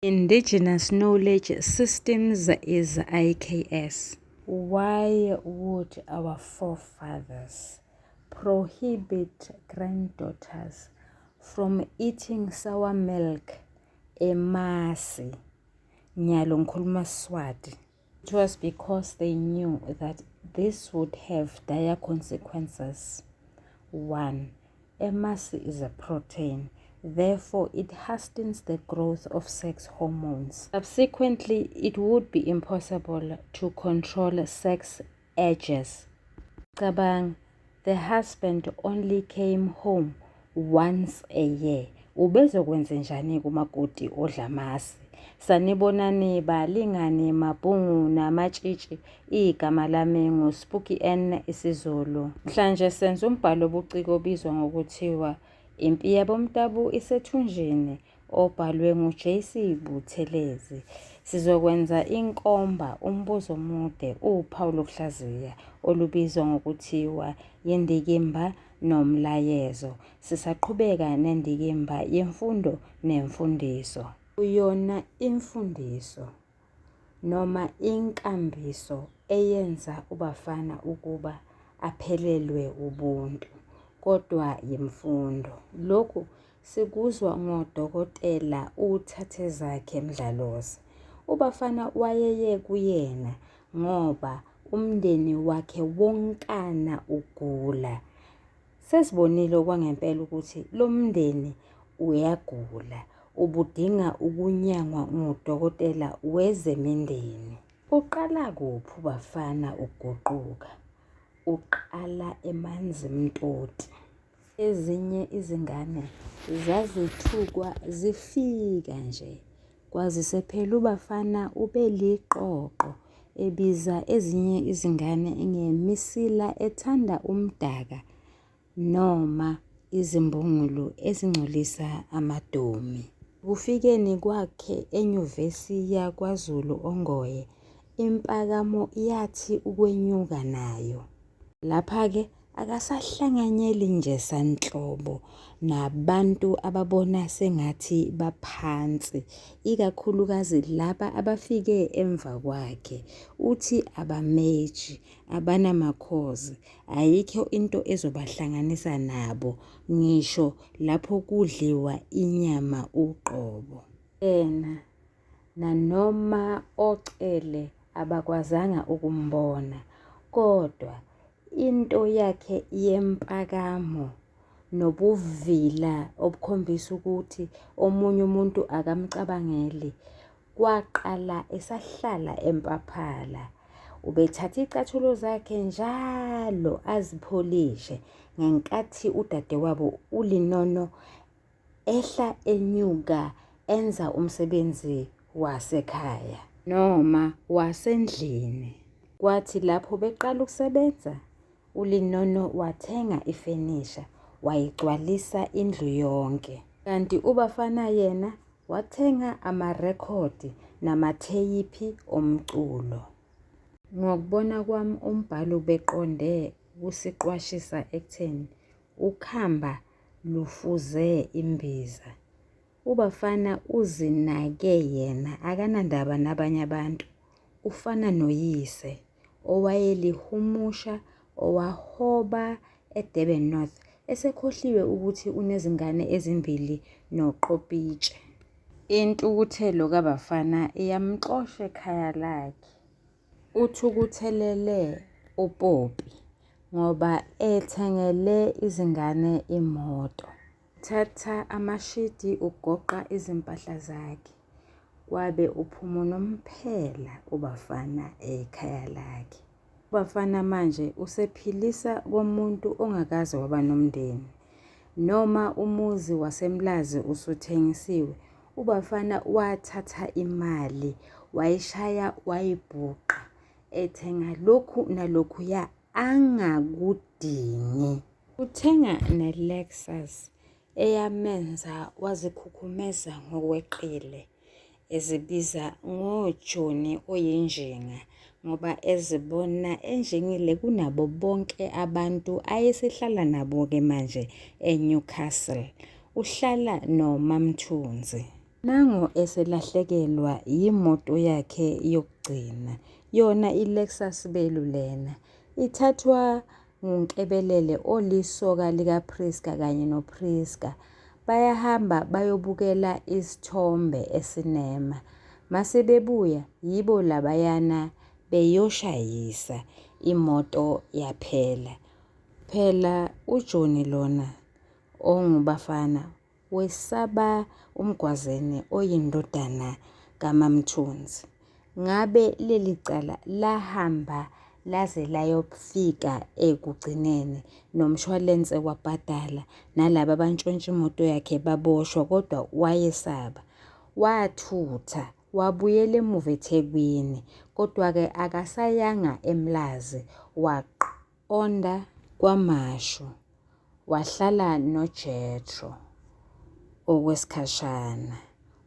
Indigenous Knowledge Systems is IKS. Why would our forefathers prohibit granddaughters from eating sour milk, emasi, nyalo ngikhuluma Swati? It was because they knew that this would have dire consequences. 1. Emasi is a protein. Therefore, it hastens the growth of sex hormones. Subsequently, it would be impossible to control sex urges. Cabang, the husband only came home once a year. Ubezokwenza njani kumakoti odla amasi? Sanibonani balingani mabhungu namatshitshi. Igama lami nguSpooky N isiZulu. Mhlanje senza umbhalo obuciko obizwa ngokuthiwa Impi YaboMdabu Isethunjini obhalwe nguJC Buthelezi. Sizokwenza inkomba umbuzo omude uphawu lokuhlaziya olubizwa ngokuthiwa yindikimba nomlayezo. Sisaqhubeka nendikimba yemfundo nemfundiso. Uyona imfundiso noma inkambiso eyenza ubafana ukuba aphelelwe ubuntu, kodwa yimfundo. Lokhu sikuzwa ngodokotela uThathezakhe Mdlalozi. Ubafana wayeye kuyena ngoba umndeni wakhe wonkana ugula. Sesibonile okwangempela ukuthi lo mndeni uyagula, ubudinga ukunyangwa ngudokotela wezemindeni. Uqala kuphi ubafana ukuguquka? Uqala emanzimtoti. Ezinye izingane zazithukwa zifika nje, kwazise phela ubafana ubeliqoqo ebiza ezinye izingane ngemisila ethanda umdaka noma izimbungulu ezingcolisa amadomi. Kufikeni kwakhe enyuvesi yakwaZulu Ongoye, impakamo yathi ukwenyuka nayo. Lapha-ke akasahlanganyeli nje sanhlobo nabantu ababona sengathi baphansi, ikakhulukazi laba abafike emva kwakhe. Uthi abameji, abanamakhozi, ayikho into ezobahlanganisa nabo, ngisho lapho kudliwa inyama uqobo. Yena nanoma ocele abakwazanga ukumbona, kodwa into yakhe yempakamo nobuvila obukhombisa ukuthi omunye umuntu akamcabangeli kwaqala esahlala empaphala. Ubethatha icathulo zakhe njalo azipholishe ngenkathi udadewabo uLinono ehla enyuka enza umsebenzi wasekhaya noma wasendlini. Kwathi lapho beqala ukusebenza, uLinono wathenga ifenisha wayigcwalisa indlu yonke, kanti ubafana yena wathenga amarekhodi namatheyiphi omculo. Ngokubona kwami umbhalo beqonde kusiqwashisa ekutheni ukhamba lufuze imbiza. Ubafana uzinake yena, akanandaba nabanye abantu. Ufana noyise owayelihumusha owahoba eDurban North, esekhohliwe ukuthi unezingane ezimbili noQopitshe. Intukuthelo kabafana iyamxosha ekhaya lakhe. Uthukuthelele uPopi ngoba ethengele izingane imoto. Thatha amashidi ugoqa izimpahla zakhe. Kwabe uphuma unomphela ubafana ekhaya lakhe. Ubafana manje usephilisa komuntu ongakaze waba nomndeni. Noma umuzi waseMlazi usuthengisiwe, ubafana wathatha imali wayishaya wayibhuqa ethenga lokhu nalokhuya angakudingi. Uthenga neLexus eyamenza wazikhukhumeza ngokweqile, ezibiza ngoJoni oyinjinga ngoba ezibona enjengile kunabo bonke abantu ayesehlala nabo-ke manje eNewcastle. Uhlala noMamthunzi. Nango eselahlekelwa yimoto yakhe yokugcina, yona iLexus Belu lena. Ithathwa nguNkebelele olisoka likaPriska kanye noPriska. Bayahamba bayobukela isithombe esinema. Mase bebuya yibo labayana beyoshayisa imoto yaphela. Phela uJoni lona ongubafana wesaba uMgwazeni oyindodana kaMamthunzi. Ngabe leli cala lahamba laze layofika ekugcineni nomshwalense wabhadala nalabo abantshontsha imoto yakhe baboshwa, kodwa wayesaba. Wathutha wabuyela emuva eThekwini, kodwa-ke akasayanga eMlazi, waqonda kwaMashu wahlala noJethro okwesikhashana.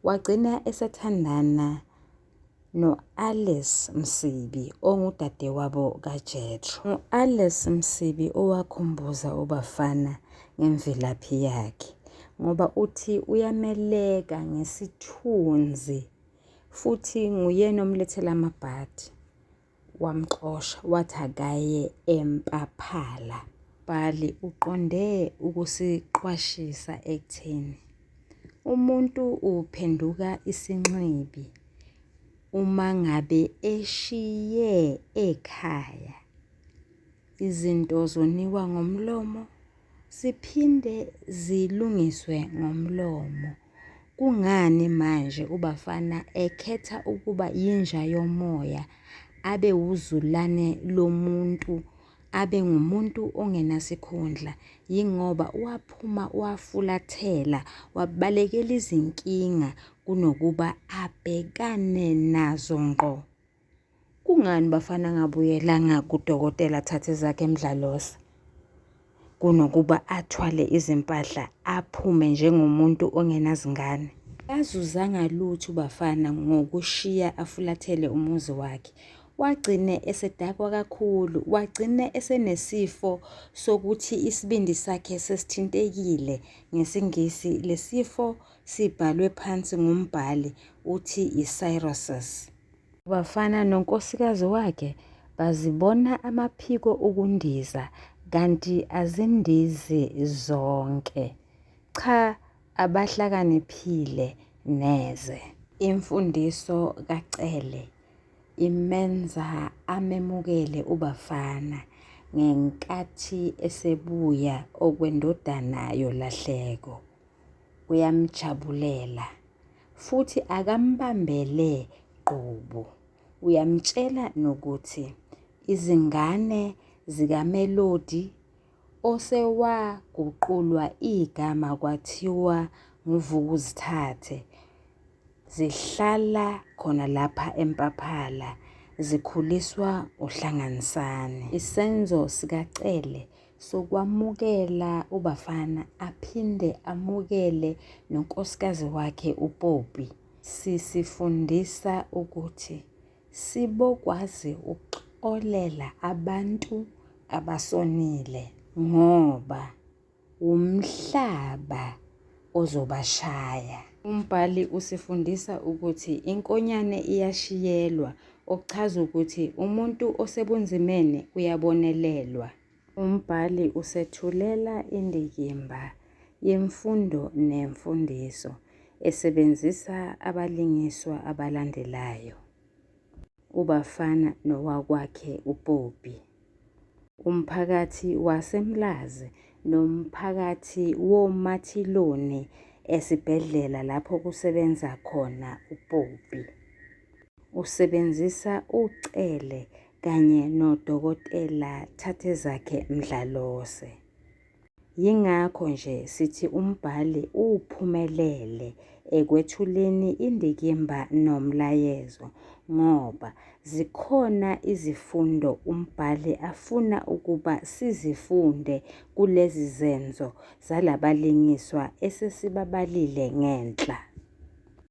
Wagcina esathandana no-Alice Msibi ongudadewabo kaJethro. U-Alice Msibi owakhumbuza ubafana ngemvelaphi yakhe ngoba uthi uyameleka ngesithunzi futhi nguyena omlethela amabhadi. Wamxosha wathi akaye eMpaphala. Bali uqonde ukusiqwashisa ekutheni umuntu uphenduka isinxibi uma ngabe eshiye ekhaya. Izinto zoniwa ngomlomo siphinde zilungiswe ngomlomo. Kungani manje ubafana ekhetha ukuba yinja yomoya, abe uzulane lomuntu, abe ngumuntu ongenasikhundla? Yingoba waphuma wafulathela wabalekela izinkinga kunokuba abhekane nazo ngqo. Kungani bafana ngabuyelanga kudokotela athathe zakhe emdlalosa kunokuba athwale izimpahla aphume njengomuntu ongenazingane? Kazuzanga lutho bafana ngokushiya afulathele umuzi wakhe. Wagcine esedakwa kakhulu, wagcine esenesifo sokuthi isibindi sakhe sesithintekile. NgesiNgisi lesifo sibhalwe phansi ngumbhali uthi i-cirrhosis. Bafana nonkosikazi wakhe bazibona amaphiko ukundiza, kanti azindizi zonke. Cha, abahlakaniphile neze. Imfundiso kaCele imenza amemukele ubafana ngenkathi esebuya okwendodana yolahleko. Uyamjabulela futhi akambambele qubu. Uyamtshela nokuthi izingane zikaMelodi osewaguqulwa igama kwathiwa nguVukuzithathe zihlala khona lapha eMpaphala, zikhuliswa uHlanganisane. Isenzo sikaCele sokwamukela ubafana aphinde amukele nonkosikazi wakhe uPopi sisifundisa ukuthi sibokwazi ukuxolela abantu abasonile ngoba umhlaba ozobashaya. Umbhali usifundisa ukuthi inkonyane iyashiyelwa, okuchaza ukuthi umuntu osebunzimeni uyabonelelwa. Umbhali usethulela indikimba yemfundo nemfundiso esebenzisa abalingiswa abalandelayo: ubafana nowakwakhe uPopi, umphakathi waseMlazi nomphakathi woMathiloni esibhedlela lapho kusebenza khona uPopi. Usebenzisa uCele kanye nodokotela Thathezakhe Mdlalose. Yingakho nje sithi umbhali uphumelele ekwethuleni indikimba nomlayezo, ngoba zikhona izifundo umbhali afuna ukuba sizifunde kulezi zenzo zalabalingiswa esesibabalile ngenhla.